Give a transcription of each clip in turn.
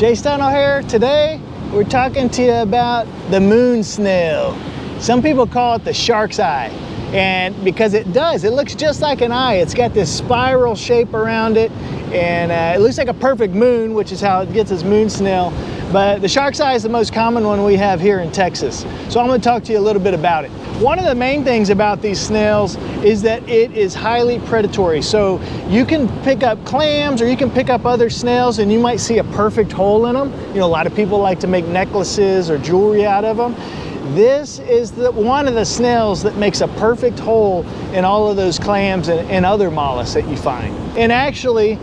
Jace Tunnell here. Today we're talking to you about the moon snail. Some people call it the shark's eye, and because it does, it looks just like an eye. It's got this spiral shape around it, and it looks like a perfect moon, which is how it gets its moon snail. But the shark's eye is the most common one we have here in Texas. So I'm going to talk to you a little bit about it. One of the main things about these snails is that it is highly predatory. So you can pick up clams or you can pick up other snails and you might see a perfect hole in them. You know, a lot of people like to make necklaces or jewelry out of them. This is one of the snails that makes a perfect hole in all of those clams and other mollusks that you find. And actually,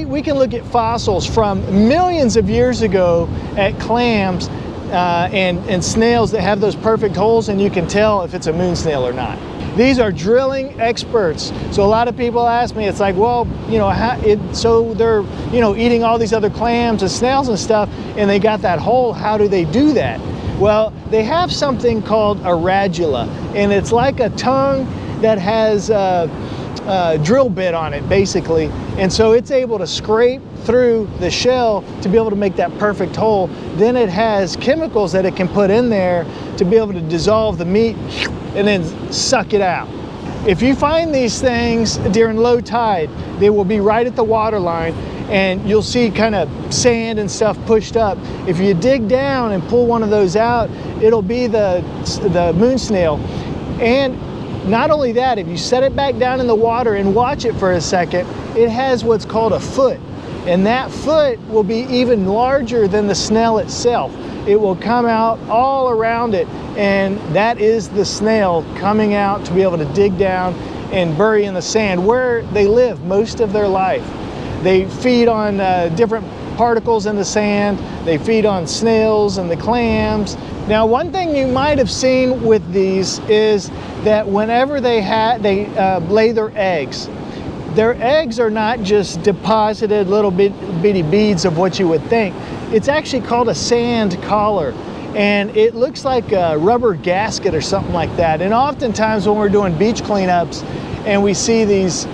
we can look at fossils from millions of years ago at clams and snails that have those perfect holes, and you can tell if it's a moon snail or not. These are drilling experts. So a lot of people ask me, it's like, well, you know, so they're, you know, eating all these other clams and snails and stuff, and they got that hole. How do they do that? Well, they have something called a radula, and it's like a tongue that has a drill bit on it, basically. And so it's able to scrape through the shell to be able to make that perfect hole. Then it has chemicals that it can put in there to be able to dissolve the meat and then suck it out. If you find these things during low tide, they will be right at the water line, and you'll see kind of sand and stuff pushed up. If you dig down and pull one of those out, it'll be the moon snail. And not only that, if you set it back down in the water and watch it for a second, it has what's called a foot. And that foot will be even larger than the snail itself. It will come out all around it, and that is the snail coming out to be able to dig down and bury in the sand where they live most of their life. They feed on different particles in the sand. They feed on snails and the clams. Now, one thing you might have seen with these is that whenever they lay their eggs are not just deposited little bitty beads of what you would think. It's actually called a sand collar, and it looks like a rubber gasket or something like that. And oftentimes when we're doing beach cleanups and we see these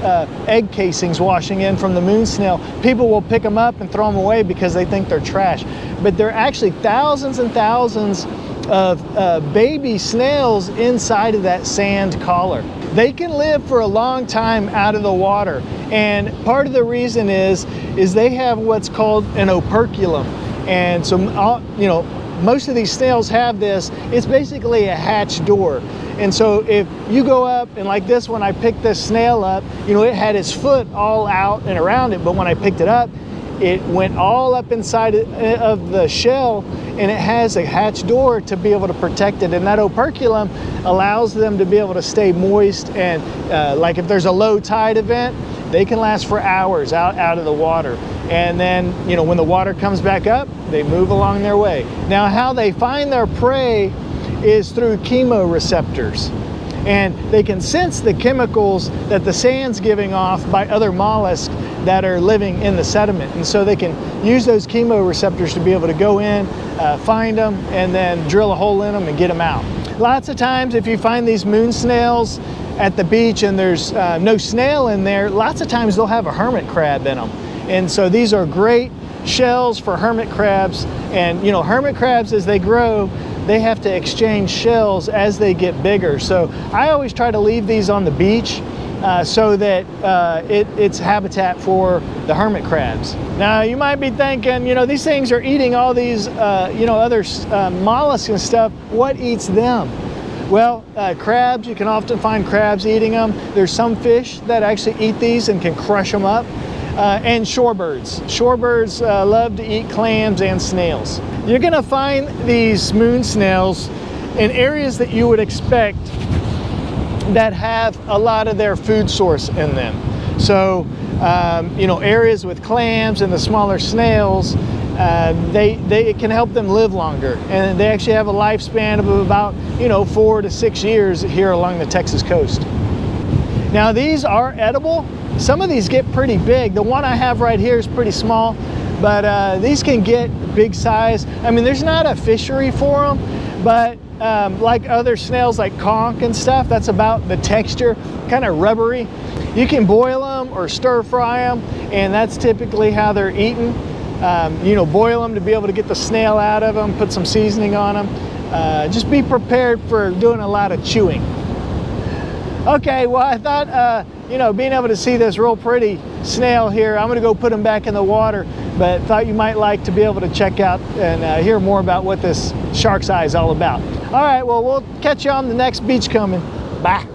egg casings washing in from the moon snail, people will pick them up and throw them away because they think they're trash. But there are actually thousands and thousands of baby snails inside of that sand collar. They can live for a long time out of the water, and part of the reason is they have what's called an operculum. And so, you know, most of these snails have this. It's basically a hatch door. And so if you go up, and like this, when I picked this snail up, you know, it had its foot all out and around it, but when I picked it up, it went all up inside of the shell, and it has a hatch door to be able to protect it. And that operculum allows them to be able to stay moist, and like if there's a low tide event, they can last for hours out of the water. And then, you know, when the water comes back up, they move along their way. Now, how they find their prey is through chemoreceptors. And they can sense the chemicals that the sand's giving off by other mollusks that are living in the sediment. And so they can use those chemoreceptors to be able to go in, find them, and then drill a hole in them and get them out. Lots of times if you find these moon snails at the beach and there's no snail in there, lots of times they'll have a hermit crab in them. And so these are great shells for hermit crabs. And you know, hermit crabs, as they grow, they have to exchange shells as they get bigger. So I always try to leave these on the beach so that it's habitat for the hermit crabs. Now, you might be thinking, you know, these things are eating all these, you know, other mollusks and stuff. What eats them? Well, crabs, you can often find crabs eating them. There's some fish that actually eat these and can crush them up. And shorebirds. Shorebirds love to eat clams and snails. You're gonna find these moon snails in areas that you would expect that have a lot of their food source in them. So, you know, areas with clams and the smaller snails, it can help them live longer. And they actually have a lifespan of about, you know, 4 to 6 years here along the Texas coast. Now, these are edible. Some of these get pretty big. The one I have right here is pretty small, but these can get big size. I mean, there's not a fishery for them, but like other snails like conch and stuff, that's about the texture, kind of rubbery. You can boil them or stir fry them, and that's typically how they're eaten. you know, boil them to be able to get the snail out of them, put some seasoning on them. Just be prepared for doing a lot of chewing. Okay, well, I thought, you know, being able to see this real pretty snail here, I'm gonna go put him back in the water, but thought you might like to be able to check out and hear more about what this shark's eye is all about. All right, well, we'll catch you on the next Beachcombing. Bye.